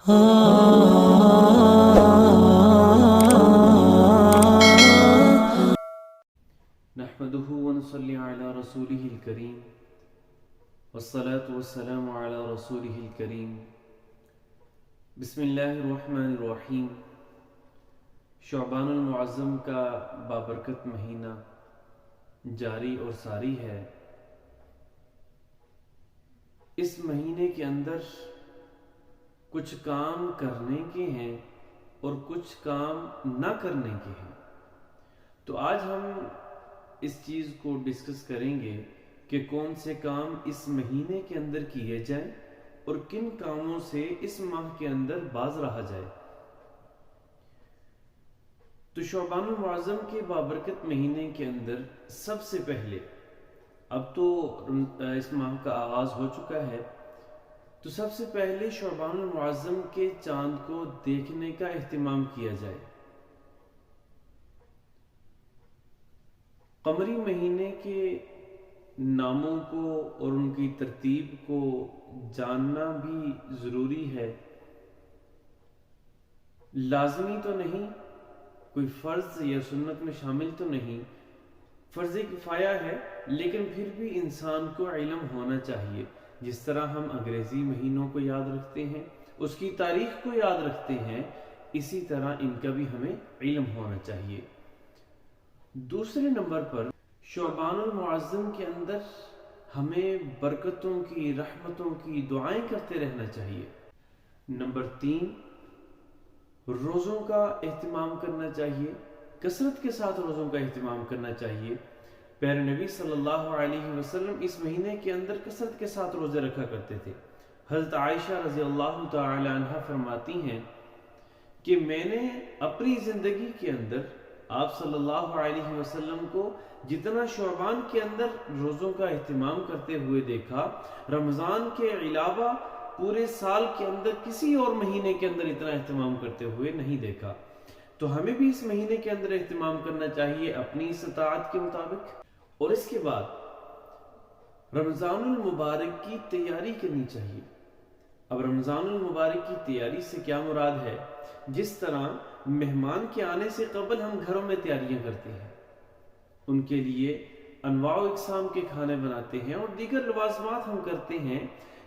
نحمده ونصلي على رسوله الكريم والصلاة والسلام على رسوله الكريم بسم اللہ الرحمن الرحیم۔ شعبان المعظم کا بابرکت مہینہ جاری اور ساری ہے۔ اس مہینے کے اندر کچھ کام کرنے کے ہیں اور کچھ کام نہ کرنے کے ہیں، تو آج ہم اس چیز کو ڈسکس کریں گے کہ کون سے کام اس مہینے کے اندر کیے جائیں اور کن کاموں سے اس ماہ کے اندر باز رہا جائے۔ تو شعبان المعظم کے بابرکت مہینے کے اندر سب سے پہلے، اب تو اس ماہ کا آغاز ہو چکا ہے، تو سب سے پہلے شعبان المعظم کے چاند کو دیکھنے کا اہتمام کیا جائے۔ قمری مہینے کے ناموں کو اور ان کی ترتیب کو جاننا بھی ضروری ہے۔ لازمی تو نہیں، کوئی فرض یا سنت میں شامل تو نہیں، فرض کفایہ ہے، لیکن پھر بھی انسان کو علم ہونا چاہیے۔ جس طرح ہم انگریزی مہینوں کو یاد رکھتے ہیں، اس کی تاریخ کو یاد رکھتے ہیں، اسی طرح ان کا بھی ہمیں علم ہونا چاہیے۔ دوسرے نمبر پر شعبان المعظم کے اندر ہمیں برکتوں کی، رحمتوں کی دعائیں کرتے رہنا چاہیے۔ نمبر 3، روزوں کا اہتمام کرنا چاہیے، کثرت کے ساتھ روزوں کا اہتمام کرنا چاہیے۔ پیارے نبی صلی اللہ علیہ وسلم اس مہینے کے اندر کثرت کے ساتھ روزے رکھا کرتے تھے۔ حضرت عائشہ رضی اللہ تعالی عنہ فرماتی ہیں کہ میں نے اپنی زندگی کے اندر آپ صلی اللہ علیہ وسلم کو جتنا شعبان کے اندر روزوں کا اہتمام کرتے ہوئے دیکھا، رمضان کے علاوہ پورے سال کے اندر کسی اور مہینے کے اندر اتنا اہتمام کرتے ہوئے نہیں دیکھا۔ تو ہمیں بھی اس مہینے کے اندر اہتمام کرنا چاہیے اپنی استطاعت کے مطابق۔ اور اس کے بعد رمضان المبارک کی تیاری کرنی چاہیے۔ اب رمضان المبارک کی تیاری سے کیا مراد ہے؟ جس طرح مہمان کے آنے سے قبل ہم گھروں میں تیاریاں کرتے ہیں، ان کے لیے انواع و اقسام کے کھانے بناتے ہیں اور دیگر لوازمات ہم کرتے ہیں،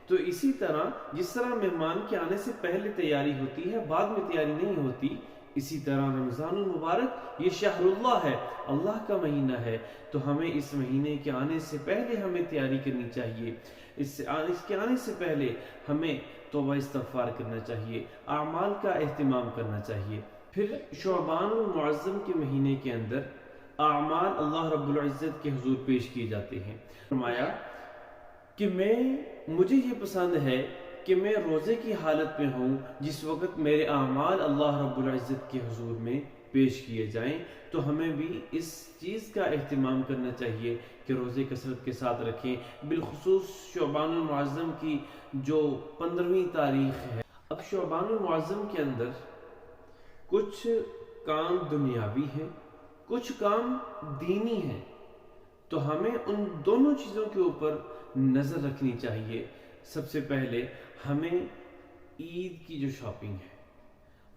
تو اسی طرح جس طرح مہمان کے آنے سے پہلے تیاری ہوتی ہے، بعد میں تیاری نہیں ہوتی، اسی طرح رمضان المبارک یہ شہر اللہ ہے، اللہ کا مہینہ ہے، تو ہمیں اس مہینے کے آنے سے پہلے ہمیں تیاری کرنی چاہیے۔ اس کے آنے سے پہلے ہمیں توبہ استغفار کرنا چاہیے، اعمال کا اہتمام کرنا چاہیے۔ پھر شعبان المعظم کے مہینے کے اندر اعمال اللہ رب العزت کے حضور پیش کیے جاتے ہیں۔ فرمایا کہ مجھے یہ پسند ہے کہ میں روزے کی حالت میں ہوں جس وقت میرے اعمال اللہ رب العزت کے حضور میں پیش کیے جائیں، تو ہمیں بھی اس چیز کا اہتمام کرنا چاہیے کہ روزے کثرت کے ساتھ رکھیں، بالخصوص شعبان المعظم کی جو 15ویں تاریخ ہے۔ اب شعبان المعظم کے اندر کچھ کام دنیاوی ہیں، کچھ کام دینی ہیں، تو ہمیں ان دونوں چیزوں کے اوپر نظر رکھنی چاہیے۔ سب سے پہلے ہمیں عید کی جو شاپنگ ہے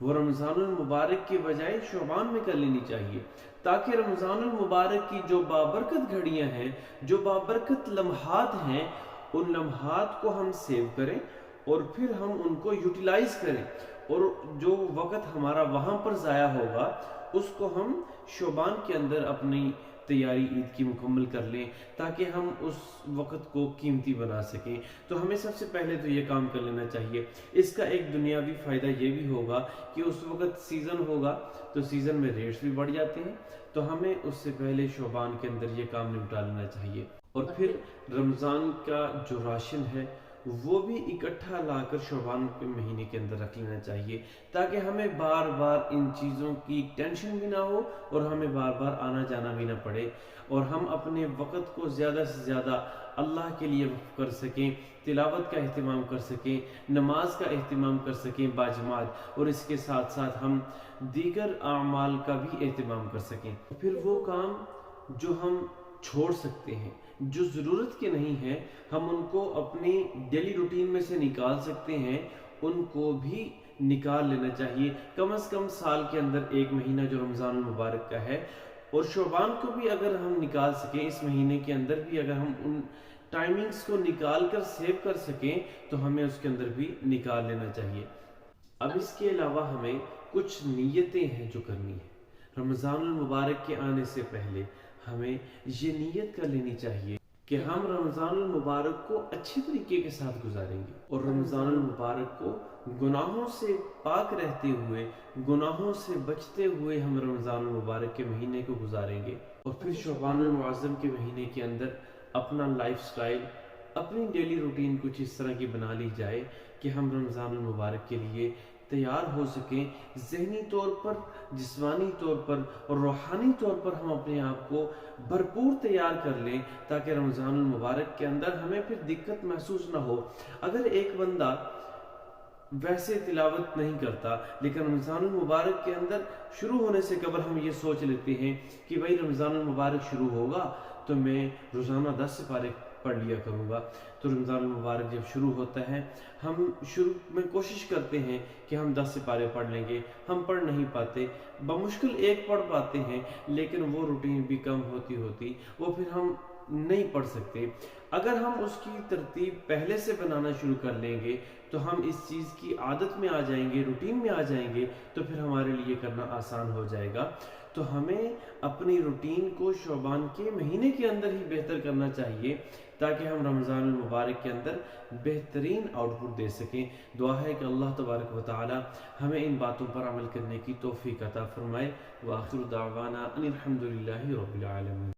وہ رمضان المبارک کے بجائے شعبان میں کر لینی چاہیے، تاکہ رمضان المبارک کی جو بابرکت گھڑیاں ہیں، جو بابرکت لمحات ہیں، ان لمحات کو ہم سیو کریں اور پھر ہم ان کو یوٹیلائز کریں، اور جو وقت ہمارا وہاں پر ضائع ہوگا اس کو ہم شعبان کے اندر اپنی تیاری عید کی مکمل کر لیں، تاکہ ہم اس وقت کو قیمتی بنا سکیں۔ تو ہمیں سب سے پہلے تو یہ کام کر لینا چاہیے۔ اس کا ایک دنیاوی فائدہ یہ بھی ہوگا کہ اس وقت سیزن ہوگا تو سیزن میں ریٹس بھی بڑھ جاتے ہیں، تو ہمیں اس سے پہلے شعبان کے اندر یہ کام نپٹا لینا چاہیے۔ اور پھر رمضان کا جو راشن ہے وہ بھی اکٹھا لا کر شعبان کے مہینے کے اندر رکھ لینا چاہیے، تاکہ ہمیں بار بار ان چیزوں کی ٹینشن بھی نہ ہو اور ہمیں بار بار آنا جانا بھی نہ پڑے، اور ہم اپنے وقت کو زیادہ سے زیادہ اللہ کے لیے وقف کر سکیں، تلاوت کا اہتمام کر سکیں، نماز کا اہتمام کر سکیں باجماعت، اور اس کے ساتھ ساتھ ہم دیگر اعمال کا بھی اہتمام کر سکیں۔ پھر وہ کام جو ہم چھوڑ سکتے ہیں، جو ضرورت کے نہیں ہیں، ہم ان کو اپنی ڈیلی روٹین میں سے نکال سکتے ہیں، ان کو بھی نکال لینا چاہیے، کم از کم سال کے اندر ایک مہینہ جو رمضان المبارک کا ہے، اور شعبان کو بھی اگر ہم نکال سکیں، اس مہینے کے اندر بھی اگر ہم ان ٹائمنگز کو نکال کر سیو کر سکیں تو ہمیں اس کے اندر بھی نکال لینا چاہیے۔ اب اس کے علاوہ ہمیں کچھ نیتیں ہیں جو کرنی ہیں۔ رمضان المبارک کے آنے سے پہلے ہمیں یہ نیت کر لینی چاہیے کہ ہم رمضان المبارک کو اچھے طریقے کے ساتھ گزاریں گے، اور رمضان المبارک کو گناہوں سے پاک رہتے ہوئے، گناہوں سے بچتے ہوئے ہم رمضان المبارک کے مہینے کو گزاریں گے، اور پھر شعبان المعظم کے مہینے کے اندر اپنا لائف سٹائل، اپنی ڈیلی روٹین کچھ اس طرح کی بنا لی جائے کہ ہم رمضان المبارک کے لیے تیار ہو سکیں، ذہنی طور پر، جسمانی طور پر اور روحانی طور پر ہم اپنے آپ کو بھرپور تیار کر لیں، تاکہ رمضان المبارک کے اندر ہمیں پھر دقت محسوس نہ ہو۔ اگر ایک بندہ ویسے تلاوت نہیں کرتا لیکن رمضان المبارک کے اندر شروع ہونے سے قبل ہم یہ سوچ لیتے ہیں کہ بھائی رمضان المبارک شروع ہوگا تو میں روزانہ 10 سپارے پڑھ لیا کروں گا، تو رمضان المبارک جب شروع ہوتا ہے ہم شروع میں کوشش کرتے ہیں کہ ہم 10 سپارے پڑھ لیں گے، ہم پڑھ نہیں پاتے، بمشکل ایک پڑھ پاتے ہیں، لیکن وہ روٹین بھی کم ہوتی وہ پھر ہم نہیں پڑھ سکتے۔ اگر ہم اس کی ترتیب پہلے سے بنانا شروع کر لیں گے تو ہم اس چیز کی عادت میں آ جائیں گے، روٹین میں آ جائیں گے، تو پھر ہمارے لیے کرنا آسان ہو جائے گا۔ تو ہمیں اپنی روٹین کو شعبان کے مہینے کے اندر ہی بہتر کرنا چاہیے، تاکہ ہم رمضان المبارک کے اندر بہترین آؤٹ پٹ دے سکیں۔ دعا ہے کہ اللہ تبارک و تعالی ہمیں ان باتوں پر عمل کرنے کی توفیق عطا فرمائے۔ وآخر دعوانا ان الحمد للہ رب العالمین۔